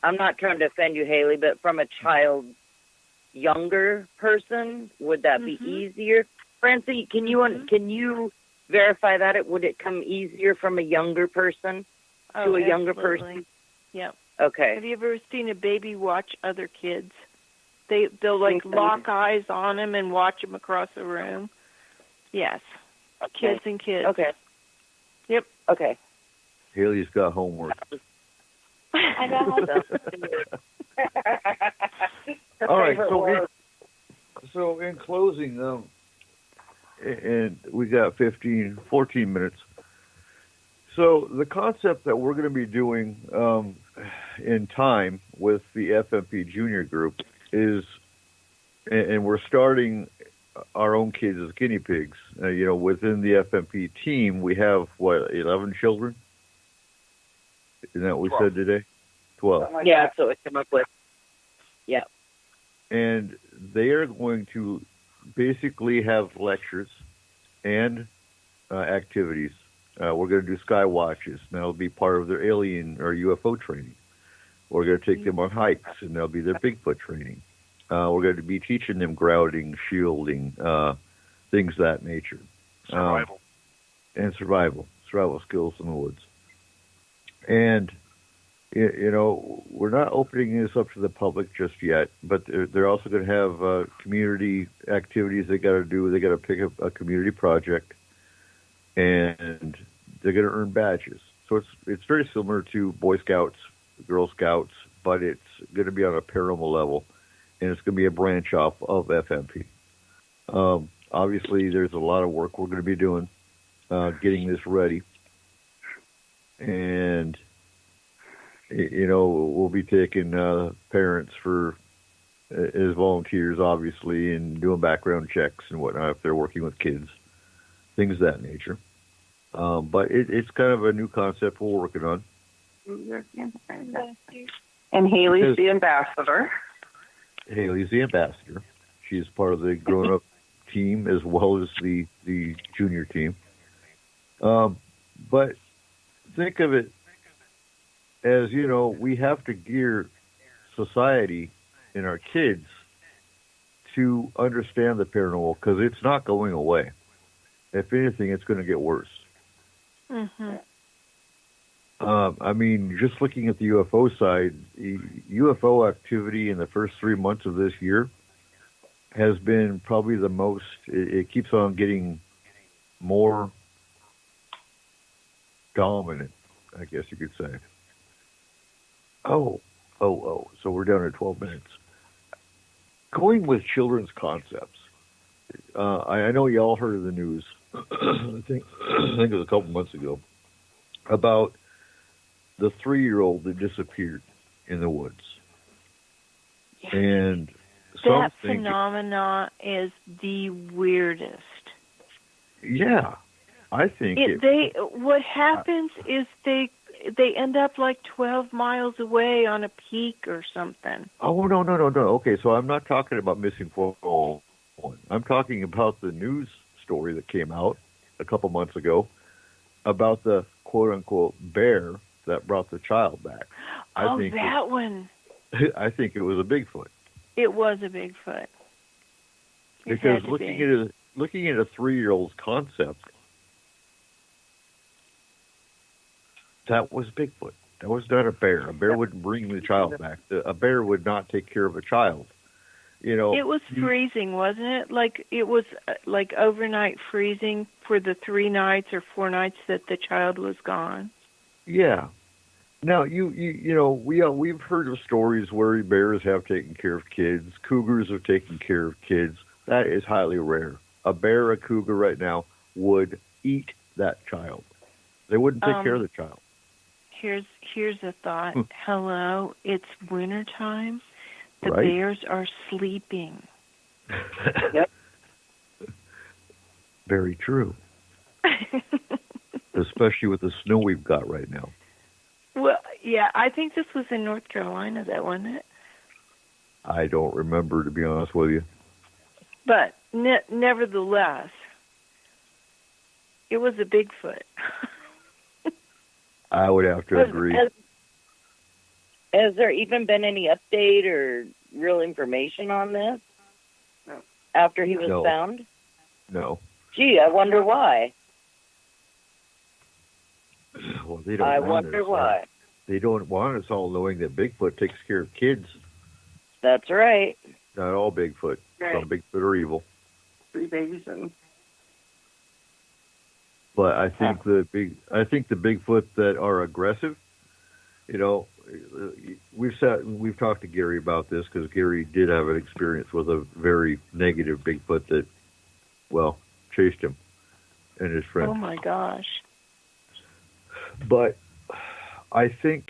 I'm not trying to offend you, Haley, but from a child, younger person, would that be easier? Francie, can you verify that? Would it come easier from a younger person to a younger person? Yep. Okay. Have you ever seen a baby watch other kids? They'll like lock eyes on them and watch them across the room. Yes. Okay. Kids and kids. Okay. Yep. Okay. Haley's got homework. I know. All right. So in closing, and we got 14 minutes. So the concept that we're going to be doing in time with the FMP Junior group is, and we're starting our own kids as guinea pigs. Within the FMP team, we have, 11 children? Isn't that what we said today? 12. Yeah, that's what we came up with. Yeah. And they are going to basically have lectures and activities. We're going to do sky watches, and that'll be part of their alien or UFO training. We're going to take them on hikes, and that'll be their Bigfoot training. We're going to be teaching them grouting, shielding, things of that nature. Survival. And survival skills in the woods. And, we're not opening this up to the public just yet, but they're also going to have community activities they got to do. They got to pick up a community project, and they're going to earn badges. So it's very similar to Boy Scouts, Girl Scouts, but it's going to be on a paranormal level, and it's going to be a branch off of FMP. Obviously, there's a lot of work we're going to be doing, getting this ready. And, we'll be taking parents as volunteers, obviously, and doing background checks and whatnot if they're working with kids, things of that nature. But it's kind of a new concept we're working on. And Haley's the ambassador. Haley's the ambassador. She's part of the grown-up team as well as the junior team. But think of it as, we have to gear society and our kids to understand the paranormal because it's not going away. If anything, it's going to get worse. Just looking at the UFO side, UFO activity in the first 3 months of this year has been probably the most, it keeps on getting more dominant, I guess you could say. So we're down to 12 minutes. Going with children's concepts. I know you all heard of the news, I think it was a couple months ago, about the 3-year-old that disappeared in the woods. And that phenomena is the weirdest. Yeah, I think what happens is they end up like 12 miles away on a peak or something. Oh, no. Okay, so I'm not talking about missing 401. I'm talking about the news story that came out a couple months ago about the quote-unquote bear that brought the child back. One. I think it was a Bigfoot. It was a Bigfoot. Because looking at a 3-year-old's concept, that was Bigfoot. That was not a bear. A bear wouldn't bring the child back. A bear would not take care of a child. It was freezing, wasn't it? Like it was like overnight freezing for the 3 nights or 4 nights that the child was gone. Yeah. Now we've heard of stories where bears have taken care of kids, cougars have taken care of kids. That is highly rare. A bear, a cougar right now would eat that child. They wouldn't take care of the child. Here's a thought. Hello, it's wintertime. The right. Bears are sleeping. Yep. Very true. Especially with the snow we've got right now. Well, yeah, I think this was in North Carolina, that wasn't it? I don't remember, to be honest with you. But nevertheless, it was a Bigfoot. I would have to agree. Has there even been any update or real information on this after he was found? No. Gee, I wonder why. Well, they don't. I wonder why. They don't want us all knowing that Bigfoot takes care of kids. That's right. Not all Bigfoot. Right. Some Bigfoot are evil. 3 babies and. But I think the Bigfoot that are aggressive, you know, we've talked to Gary about this because Gary did have an experience with a very negative Bigfoot that, well, chased him and his friend. Oh my gosh. But I think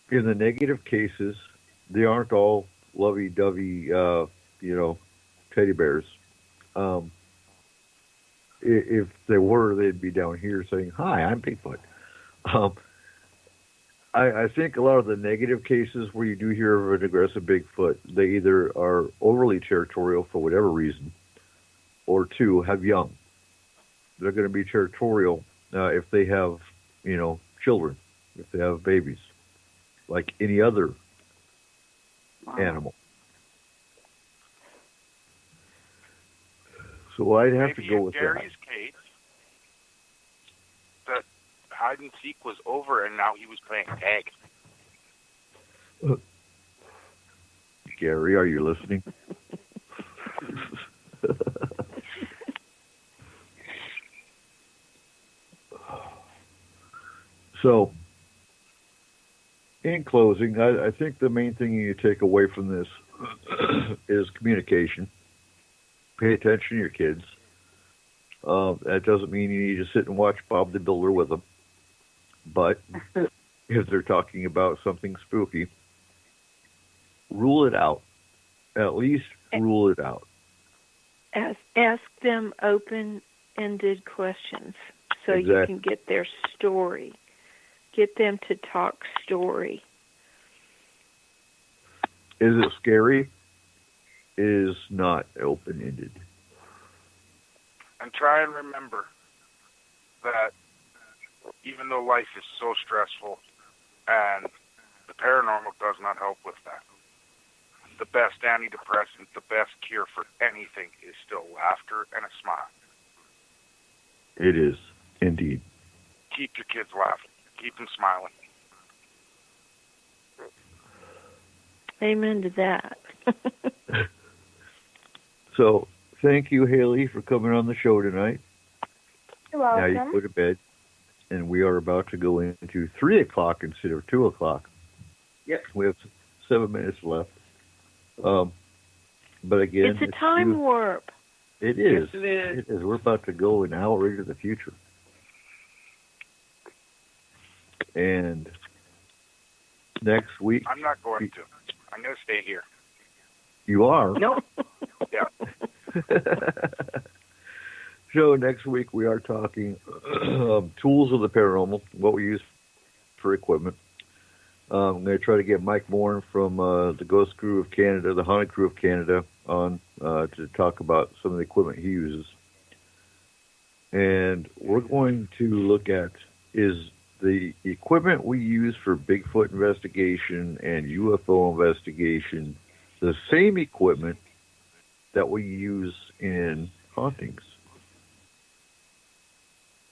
in the negative cases, they aren't all lovey-dovey, teddy bears. If they were, they'd be down here saying, "Hi, I'm Bigfoot." I think a lot of the negative cases where you do hear of an aggressive Bigfoot, they either are overly territorial for whatever reason, or two, have young. They're going to be territorial if they have, children, if they have babies, like any other animal. So I'd have to go with Gary's case, that hide and seek was over, and now he was playing tag. Gary, are you listening? So, in closing, I think the main thing you take away from this is communication. Pay attention to your kids. That doesn't mean you need to sit and watch Bob the Builder with them. But if they're talking about something spooky, rule it out. At least rule it out. Ask them open-ended questions so Exactly. you can get their story. Get them to talk story. Is it scary? It is not open-ended. And try and remember that even though life is so stressful, and the paranormal does not help with that, the best antidepressant, the best cure for anything is still laughter and a smile. It is, indeed. Keep your kids laughing. Keep them smiling. Amen to that. So, thank you, Haley, for coming on the show tonight. You're welcome. Now you go to bed, and we are about to go into 3 o'clock instead of 2 o'clock. Yep. We have 7 minutes left. But again, It's a time warp. It is. Yes, it is. It is. We're about to go an hour into the future. And next week... I'm not going to. I'm going to stay here. You are? Nope. Yeah. So next week we are talking tools of the paranormal, what we use for equipment. I'm going to try to get Mike Moore from the Ghost Crew of Canada, the Haunted Crew of Canada, on to talk about some of the equipment he uses. And we're going to look at is the equipment we use for Bigfoot investigation and UFO investigation the same equipment that we use in hauntings?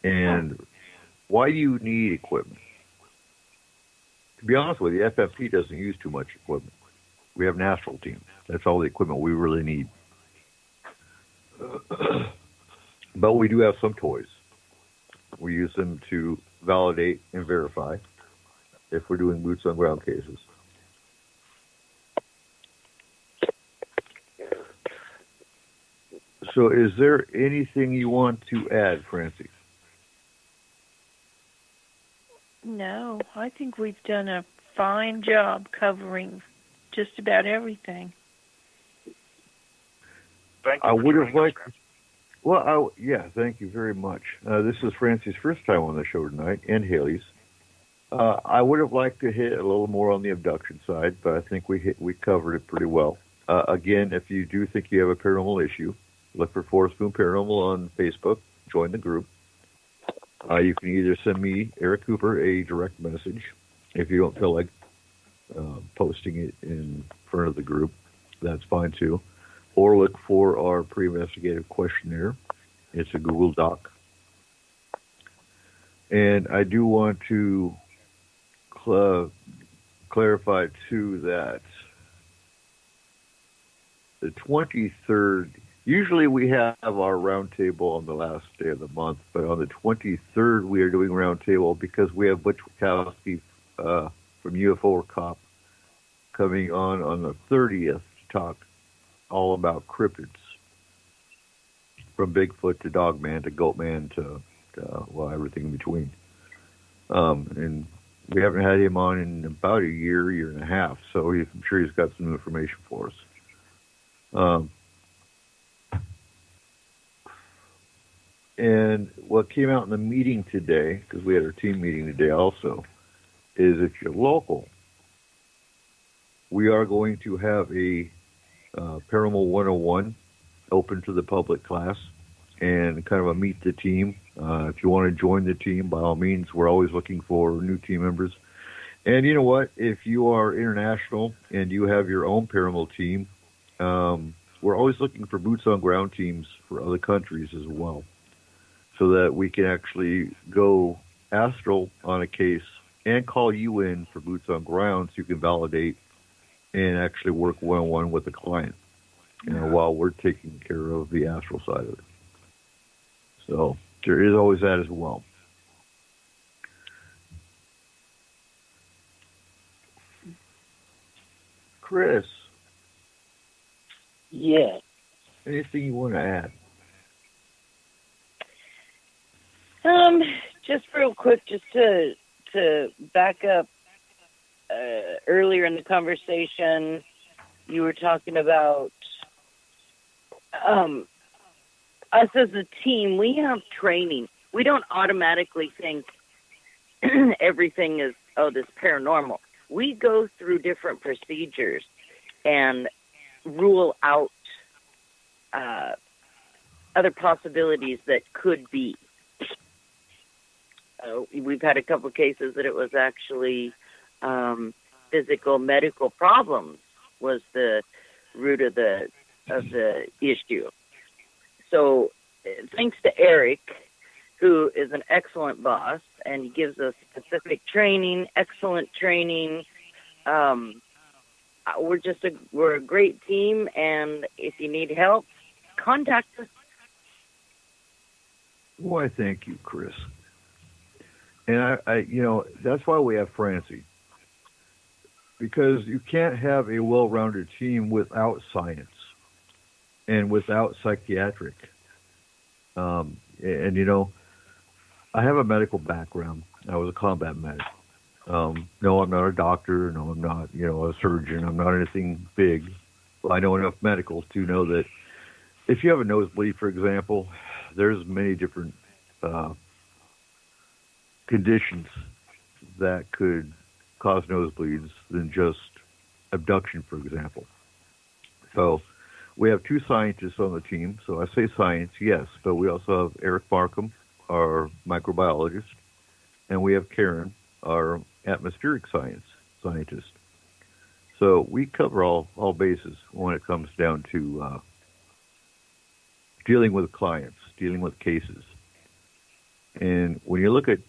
And why do you need equipment? To be honest with you, FFP doesn't use too much equipment. We have an astral team. That's all the equipment we really need. But we do have some toys. We use them to validate and verify if we're doing boots on ground cases. So is there anything you want to add, Francie? No, I think we've done a fine job covering just about everything. Thank you. I for would have joining us, liked. Grant. Well, thank you very much. This is Francie's first time on the show tonight, and Haley's. I would have liked to hit a little more on the abduction side, but I think we covered it pretty well. Again, if you do think you have a paranormal issue, look for Four Spoon Paranormal on Facebook. Join the group. You can either send me, Eric Cooper, a direct message if you don't feel like posting it in front of the group. That's fine too. Or look for our pre-investigative questionnaire. It's a Google Doc. And I do want to clarify too that the 23rd, usually we have our roundtable on the last day of the month, but on the 23rd we are doing roundtable because we have Butch Wachowski from UFO Cop coming on the 30th to talk all about cryptids, from Bigfoot to Dogman to Goatman to everything in between. And we haven't had him on in about a year and a half, so I'm sure he's got some information for us. And what came out in the meeting today, because we had our team meeting today also, is if you're local, we are going to have a Paranormal 101 open to the public class and kind of a meet the team. If you want to join the team, by all means, we're always looking for new team members. And you know what? If you are international and you have your own paranormal team, we're always looking for boots on ground teams for other countries as well, so that we can actually go astral on a case and call you in for boots on ground so you can validate and actually work one-on-one with the client, while we're taking care of the astral side of it. So there is always that as well. Chris. Yeah. Anything you want to add? Just real quick, just to back up. Earlier in the conversation, you were talking about us as a team. We have training. We don't automatically think everything is, this paranormal. We go through different procedures and rule out other possibilities that could be. We've had a couple cases that it was actually physical medical problems was the root of the issue. So thanks to Eric, who is an excellent boss, and he gives us specific training, excellent training. We're a great team, and if you need help, contact us. Why, thank you, Chris. And I that's why we have Francie. Because you can't have a well-rounded team without science and without psychiatric. I have a medical background. I was a combat medic. No, I'm not a doctor. No, I'm not, a surgeon. I'm not anything big. Well, I know enough medical to know that if you have a nosebleed, for example, there's many different conditions that could cause nosebleeds than just abduction, for example. So we have two scientists on the team. So I say science, yes, but we also have Eric Markham, our microbiologist, and we have Karen, our atmospheric scientist. So we cover all bases when it comes down to dealing with clients, dealing with cases. And when you look at